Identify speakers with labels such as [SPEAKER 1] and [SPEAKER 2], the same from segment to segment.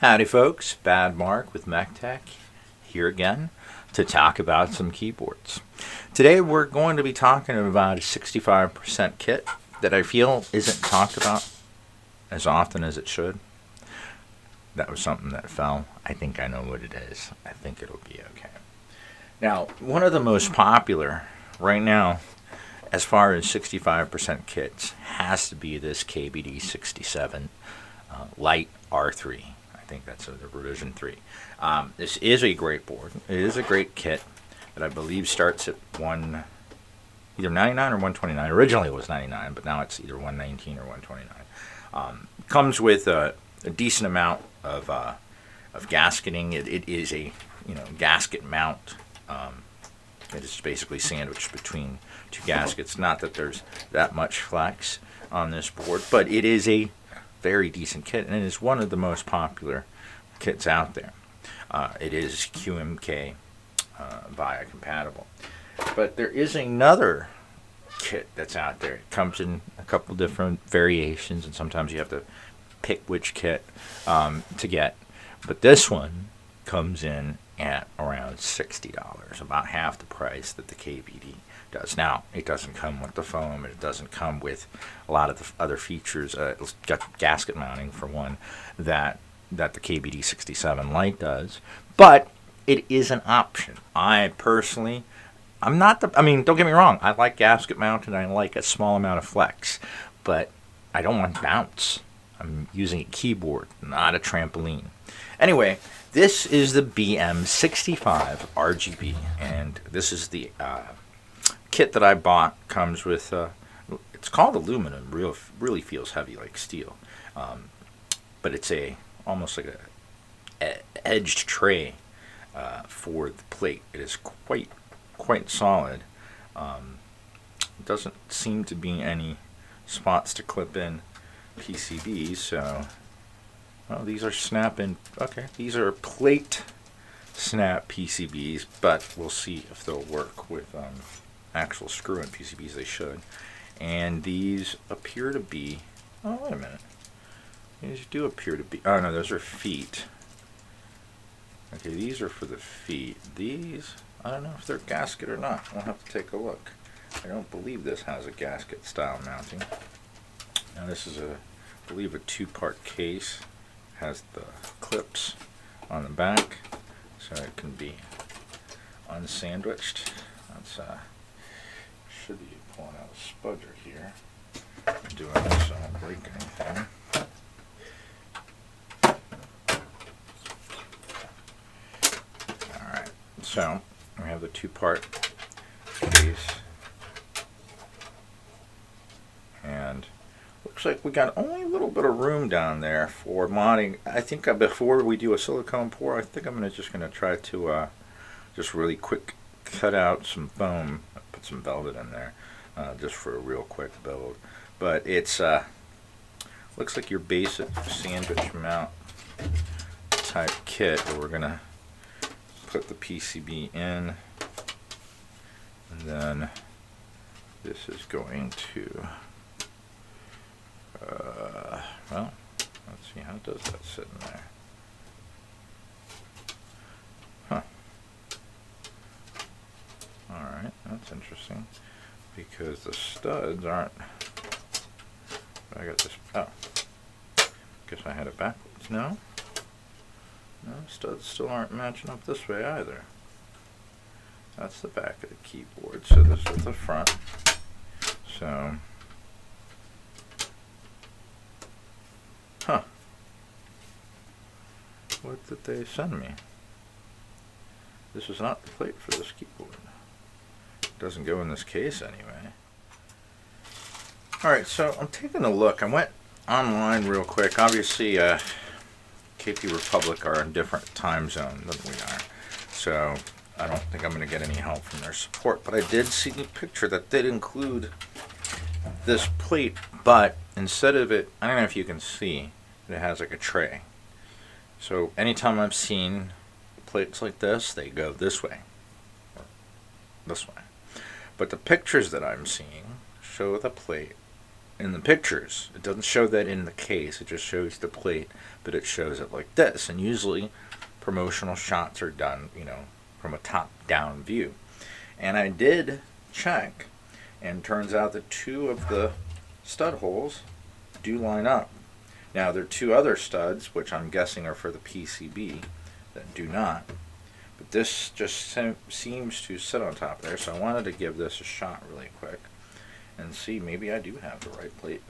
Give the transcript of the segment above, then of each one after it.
[SPEAKER 1] Howdy folks, Bad Mark with MechTech here again to talk about some keyboards. Today we're going to be talking about a 65% kit that I feel isn't talked about as often as it should. That was something that fell. I think I know what it is. I think it'll be okay. Now, one of the most popular right now as far as 65% kits has to be this Kbd67 Lite R3. I think that's the revision 3. This is a great board. It is a great kit that I believe starts at either 99 or 129. Originally it was 99, but now it's either 119 or 129. Comes with a decent amount of gasketing. It is a gasket mount. It is basically sandwiched between two gaskets. Not that there's that much flex on this board, but it is a very decent kit, and it is one of the most popular kits out there. It is QMK VIA compatible. But there is another kit that's out there. It comes in a couple different variations, and sometimes you have to pick which kit to get. But this one comes in at around $60, about half the price that the KBD does. Now, it doesn't come with the foam, and it doesn't come with a lot of the other features. It's got gasket mounting, for one, that the Kbd67 Lite does, but it is an option. I personally, don't get me wrong, I like gasket mounted, I like a small amount of flex, but I don't want bounce. I'm using a keyboard, not a trampoline. Anyway, this is the BM65RGB, and this is the kit that I bought. Comes with, it's called aluminum, really feels heavy like steel, but it's almost like a edged tray for the plate. It is quite solid. It doesn't seem to be any spots to clip in PCBs, so these are snap-in. Okay, these are plate snap PCBs, but we'll see if they'll work with actual screw-in PCBs. They should. And these appear to be, oh wait a minute, these do appear to be, oh no, those are feet. Okay, these are for the feet. These, I don't know if they're gasket or not. I'll have to take a look. I don't believe this has a gasket style mounting. Now this is I believe a two-part case. Has the clips on the back so it can be unsandwiched. That's should be pulling out a spudger here. I'm doing this so I don't break anything. Alright, so we have the two-part case, and looks like we got only a little bit of room down there for modding. I think before we do a silicone pour, I think I'm just going to try to just really quick cut out some foam, put some velvet in there, just for a real quick build. But it's looks like your basic sandwich mount type kit, where we're going to put the PCB in, and then this is going to well, let's see, how does that sit in there? Huh. Alright, that's interesting, because the studs aren't, I got this, oh, guess I had it backwards. No, studs still aren't matching up this way either. That's the back of the keyboard, so this is the front. So, huh. What did they send me? This is not the plate for this keyboard. It doesn't go in this case anyway. Alright, so I'm taking a look. I went online real quick. Obviously, KP Republic are in a different time zone than we are. So, I don't think I'm going to get any help from their support. But I did see a picture that did include this plate, but instead of it, I don't know if you can see, it has like a tray. So anytime I've seen plates like this, they go this way, or this way. But the pictures that I'm seeing show the plate in the pictures. It doesn't show that in the case. It just shows the plate, but it shows it like this. And usually promotional shots are done, from a top-down view. And I did check, and turns out that 2 of the stud holes do line up. Now, there are 2 other studs, which I'm guessing are for the PCB, that do not. But this just seems to sit on top there, so I wanted to give this a shot really quick and see, maybe I do have the right plate.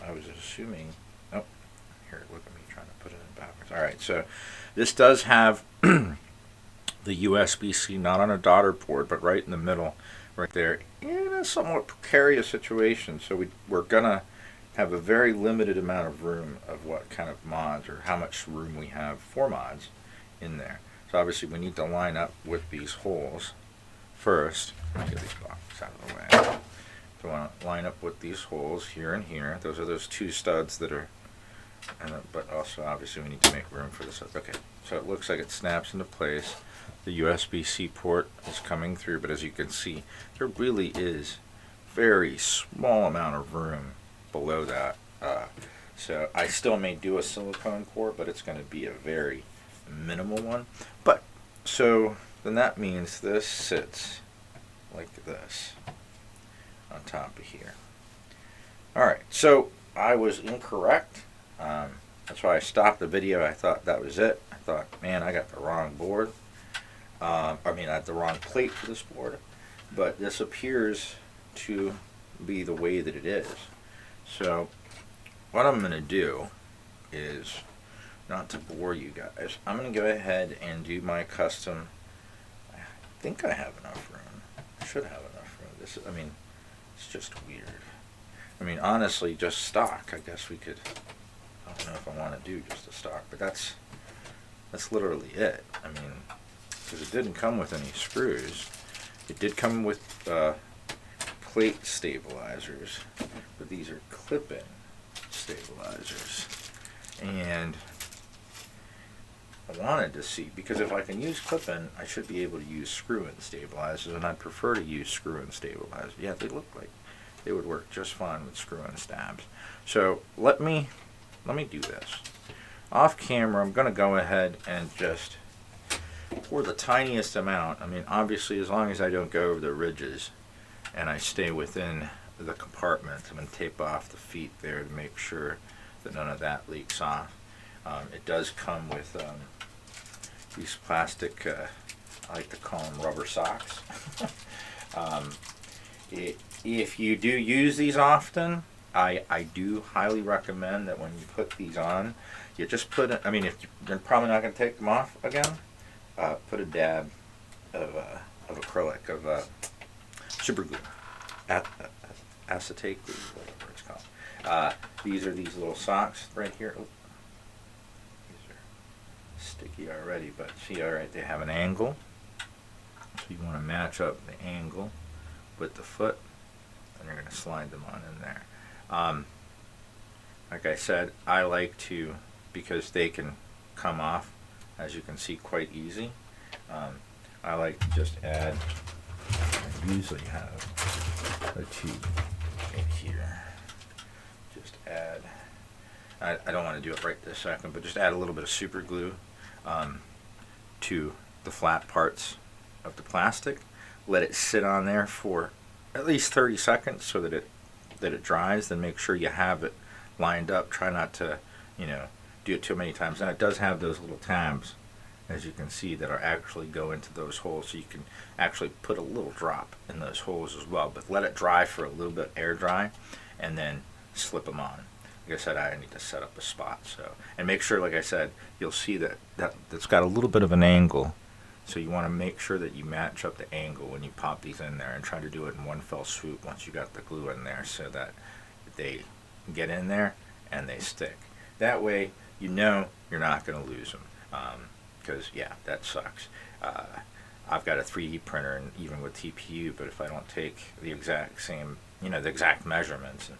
[SPEAKER 1] I was assuming, oh, here, look at me trying to put it in backwards. Alright, so this does have the USB-C not on a daughter port, but right in the middle, right there, in a somewhat precarious situation. So we're going to have a very limited amount of room of what kind of mods, or how much room we have for mods in there. So obviously we need to line up with these holes first. Let me get these boxes out of the way. So I want to line up with these holes here and here. Those are those 2 studs that are, but also obviously we need to make room for the studs. Okay, so it looks like it snaps into place. The USB-C port is coming through, but as you can see, there really is very small amount of room below that. So I still may do a silicone core, but it's going to be a very minimal one. But so then that means this sits like this on top of here. Alright, so I was incorrect. That's why I stopped the video. I thought that was it. I thought, man, I got the wrong board. I had the wrong plate for this board. But this appears to be the way that it is. So what I'm going to do is, not to bore you guys, I'm going to go ahead and do my custom. I think I have enough room. I should have enough room. It's just weird. Honestly, just stock. I guess we could, I don't know if I want to do just a stock, but that's literally it. Because it didn't come with any screws. It did come with plate stabilizers, but these are clip-in stabilizers. And I wanted to see, because if I can use clip-in, I should be able to use screw-in stabilizers, and I'd prefer to use screw-in stabilizers. Yeah, they look like they would work just fine with screw-in stabs. So let me do this. Off camera, I'm going to go ahead and just pour the tiniest amount. Obviously, as long as I don't go over the ridges and I stay within the compartment, I'm going to tape off the feet there to make sure that none of that leaks off. It does come with these plastic, I like to call them rubber socks. If you do use these often, I do highly recommend that when you put these on, you just put it, if you're probably not going to take them off again, put a dab of acrylic, of super glue, acetate glue, whatever it's called. These are these little socks right here. Oh, these are sticky already, but see, alright, they have an angle. So you want to match up the angle with the foot, and you're going to slide them on in there. Like I said, I like to, because they can come off, as you can see, quite easy. I like to just add, I usually have a tube right here. Just add, I don't want to do it right this second, but just add a little bit of super glue to the flat parts of the plastic. Let it sit on there for at least 30 seconds so that it dries. Then make sure you have it lined up. Try not to, do it too many times. And it does have those little tabs, as you can see, that are actually go into those holes, so you can actually put a little drop in those holes as well. But let it dry for a little bit, air dry, and then slip them on. Like I said, I need to set up a spot. So, and make sure, like I said, you'll see that's got a little bit of an angle. So you want to make sure that you match up the angle when you pop these in there, and try to do it in one fell swoop once you got the glue in there, so that they get in there and they stick. That way you're not going to lose them, because yeah, that sucks. I've got a 3D printer, and even with TPU, but if I don't take the exact same, the exact measurements, and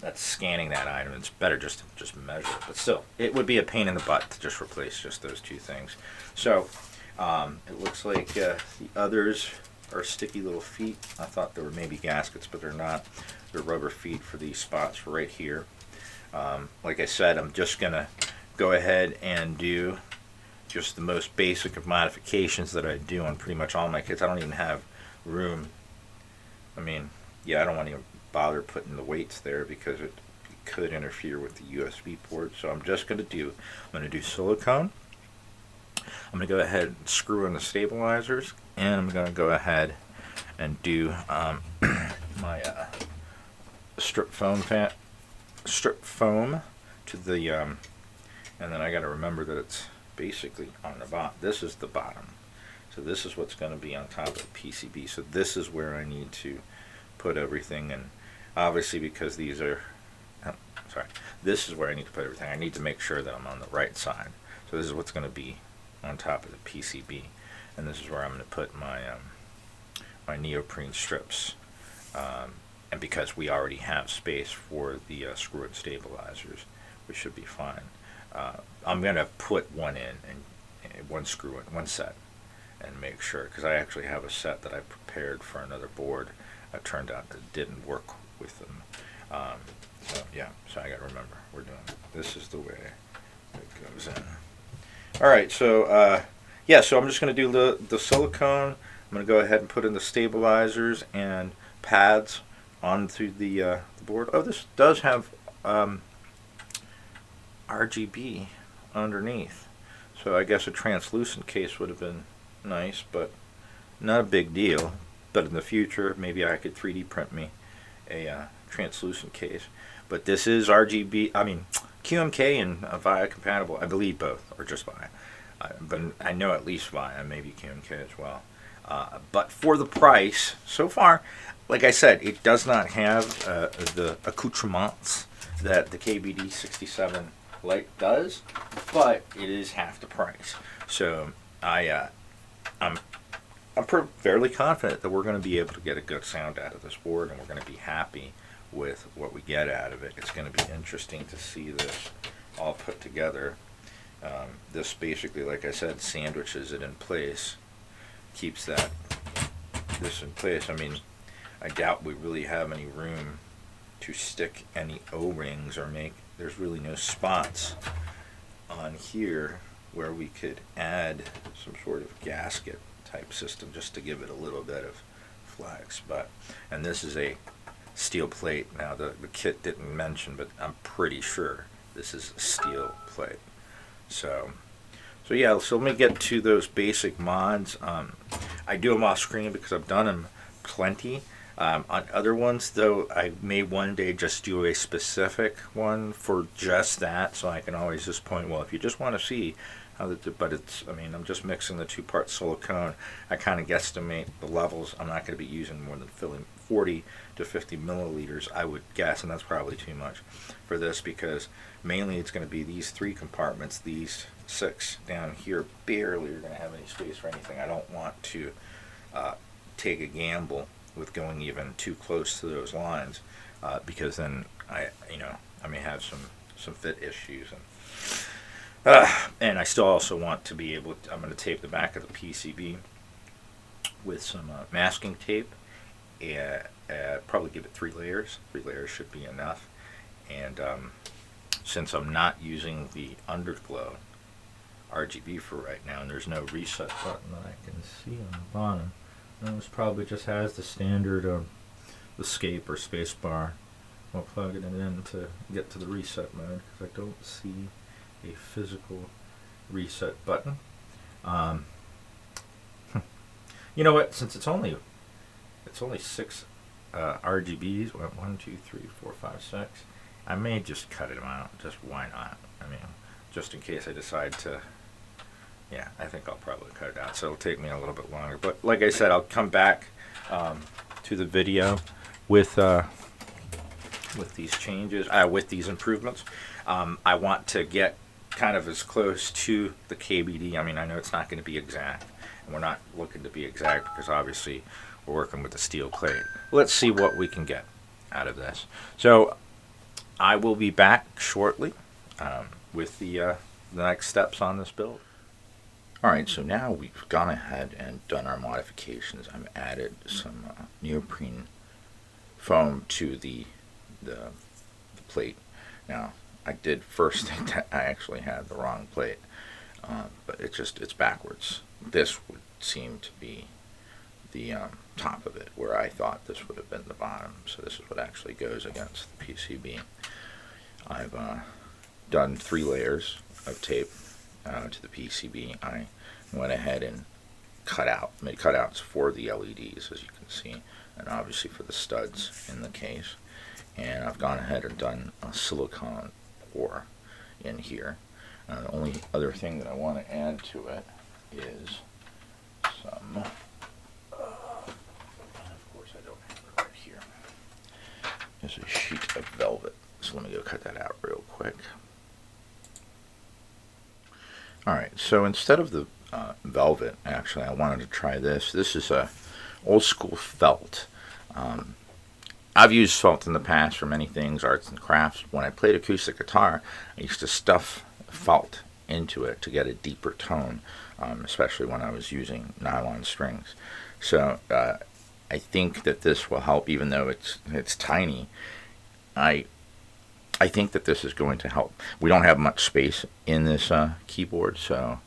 [SPEAKER 1] that's scanning that item, it's better just to measure it. But still, it would be a pain in the butt to just replace just those two things. So it looks like the others are sticky little feet. I thought they were maybe gaskets, but they're not. They're rubber feet for these spots right here. Like I said, I'm just going to go ahead and do just the most basic of modifications that I do on pretty much all my kits. I don't even have room. I mean, yeah, I don't want to bother putting the weights there because it could interfere with the USB port. So I'm just going to do silicone. I'm going to go ahead and screw in the stabilizers, and I'm going to go ahead and do my strip foam to the and then I got to remember that it's basically on the bottom. This is the bottom, so this is what's going to be on top of the PCB. So this is where I need to put everything, and obviously because these are this is where I need to put everything. I need to make sure that I'm on the right side. So this is what's going to be on top of the PCB, and this is where I'm going to put my my neoprene strips. And because we already have space for the screw-in stabilizers, we should be fine. I'm going to put one in, and one screw in, one set, and make sure, because I actually have a set that I prepared for another board. It turned out that it didn't work with them. So yeah, so I got to remember, we're doing this is the way it goes in. All right, so yeah, so I'm just going to do the silicone. I'm going to go ahead and put in the stabilizers and pads onto the board. Oh, this does have RGB underneath, so I guess a translucent case would have been nice, but not a big deal. But in the future, maybe I could 3D print me a translucent case. But this is RGB, I mean QMK and VIA compatible. I believe both, or just VIA. But I know at least VIA, maybe QMK as well. But for the price, so far, like I said, it does not have the accoutrements that the Kbd67 Lite does, but it is half the price. So I'm fairly confident that we're going to be able to get a good sound out of this board, and we're going to be happy with what we get out of it. It's going to be interesting to see this all put together. This basically, like I said, sandwiches it in place, keeps this in place. I mean, I doubt we really have any room to stick any O-rings or there's really no spots on here where we could add some sort of gasket type system just to give it a little bit of flex. And this is a steel plate. Now the kit didn't mention, but I'm pretty sure this is a steel plate. So yeah, so let me get to those basic mods. I do them off screen because I've done them plenty. On other ones, though, I may one day just do a specific one for just that, so I can always just point, well, if you just want to see how but it's, I mean, I'm just mixing the two-part silicone. I kind of guesstimate the levels. I'm not going to be using more than 40 to 50 milliliters, I would guess, and that's probably too much for this because mainly it's going to be these 3 compartments, these 6 down here barely are going to have any space for anything. I don't want to take a gamble with going even too close to those lines because then I may have some fit issues, and I still also want to be able to, I'm going to tape the back of the PCB with some masking tape and probably give it 3 layers. 3 layers should be enough. And since I'm not using the underglow RGB for right now, and there's no reset button that I can see on the bottom, and this probably just has the standard escape or space bar. I'll plug it in to get to the reset mode because I don't see a physical reset button. You know what? Since it's only 6 RGBs, 1, 2, 3, 4, 5, 6. I may just cut it out. Just why not? I mean, just in case I decide to. Yeah, I think I'll probably cut it out. So it'll take me a little bit longer. But like I said, I'll come back to the video with these changes, with these improvements. I want to get kind of as close to the KBD. I mean, I know it's not going to be exact, and we're not looking to be exact because obviously we're working with a steel plate. Let's see what we can get out of this. So I will be back shortly with the next steps on this build. Alright, so now we've gone ahead and done our modifications. I've added some neoprene foam to the plate. Now, I did first think that I actually had the wrong plate, but it's backwards. This would seem to be the top of it, where I thought this would have been the bottom. So this is what actually goes against the PCB. I've done 3 layers of tape to the PCB. I went ahead and made cutouts for the LEDs, as you can see, and obviously for the studs in the case. And I've gone ahead and done a silicone pour in here. The only other thing that I want to add to it is some, and of course I don't have it right here, is a sheet of velvet. So let me go cut that out real quick. Alright, so instead of the velvet, actually I wanted to try this. This is a old school felt. I've used felt in the past for many things, arts and crafts. When I played acoustic guitar, I used to stuff felt into it to get a deeper tone, especially when I was using nylon strings. So I think that this will help, even though it's tiny. I think that this is going to help. We don't have much space in this keyboard, so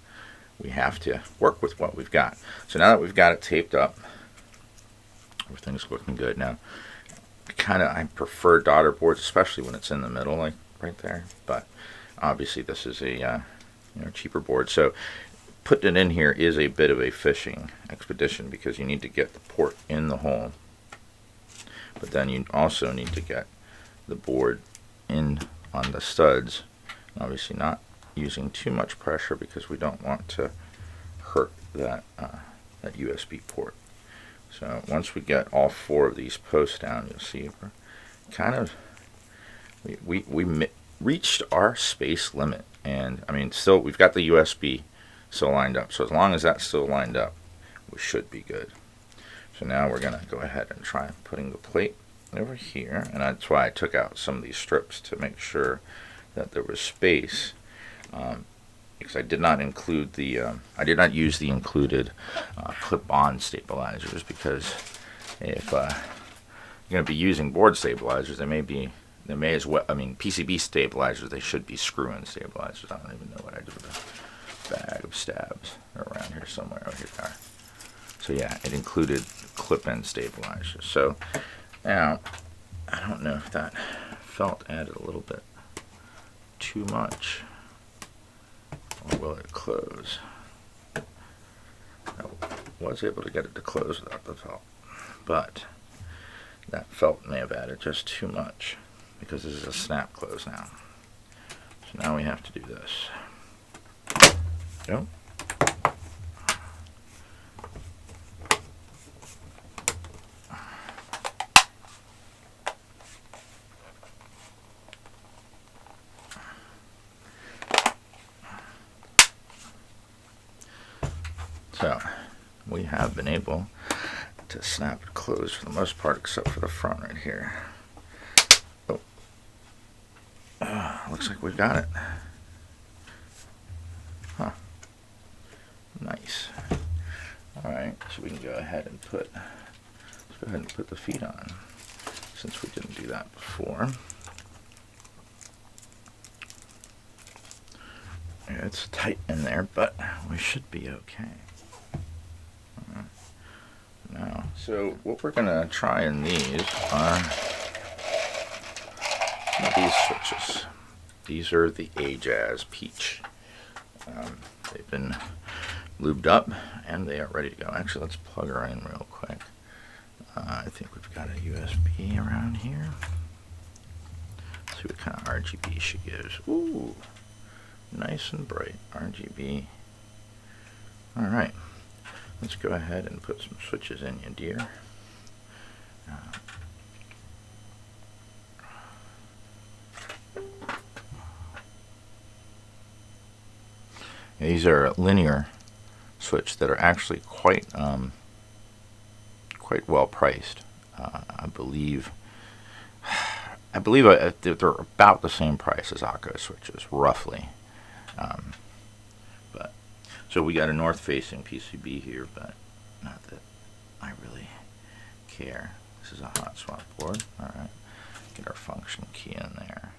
[SPEAKER 1] we have to work with what we've got. So now that we've got it taped up, everything's looking good. Now, I prefer daughter boards, especially when it's in the middle, like right there. But obviously, this is a cheaper board. So putting it in here is a bit of a fishing expedition, because you need to get the port in the hole, but then you also need to get the board in on the studs. Obviously, not using too much pressure because we don't want to hurt that USB port. So once we get all 4 of these posts down, you'll see we're kind of we reached our space limit, and I mean, still we've got the USB still lined up. So as long as that's still lined up, we should be good. So now we're gonna go ahead and try putting the plate over here, and that's why I took out some of these strips to make sure that there was space, because I did not include the I did not use the included clip-on stabilizers, because if you're going to be using board stabilizers, they may as well, I mean, PCB stabilizers, they should be screw-in stabilizers. I don't even know what I did with a bag of stabs. They're around here somewhere. Oh, here they are. So yeah, it included clip-in stabilizers. So now, I don't know if that felt added a little bit too much, or will it close? I was able to get it to close without the felt, but that felt may have added just too much, because this is a snap close now. So now we have to do this. Go. So we have been able to snap it closed for the most part, except for the front right here. Oh, looks like we've got it. Huh. Nice. All right, so we can go ahead and put the feet on, since we didn't do that before. It's tight in there, but we should be okay. Now, so what we're gonna try in these are some of these switches. These are the Ajazz Peach. They've been lubed up and they are ready to go. Actually, let's plug her in real quick. I think we've got a USB around here. Let's see what kind of RGB she gives. Ooh, nice and bright RGB. All right. Let's go ahead and put some switches in, you dear. These are linear switch that are actually quite well priced. I believe they're about the same price as Akko switches, roughly. But So we got a north-facing PCB here, but not that I really care. This is a hot swap board. All right, get our function key in there.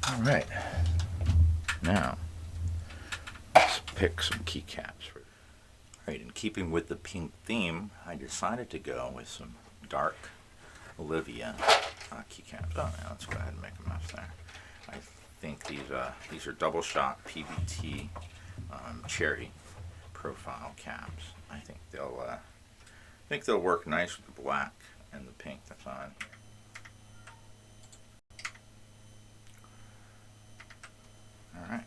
[SPEAKER 1] All right, now let's pick some keycaps. All right, in keeping with the pink theme, I decided to go with some Dark Olivia keycaps. Oh, yeah, let's go ahead and make a mess there. I think these are double shot PBT cherry profile caps. I think they'll work nice with the black and the pink that's on. All right.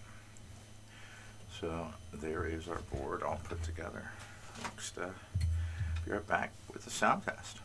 [SPEAKER 1] So there is our board all put together. Next, be right back with the sound test.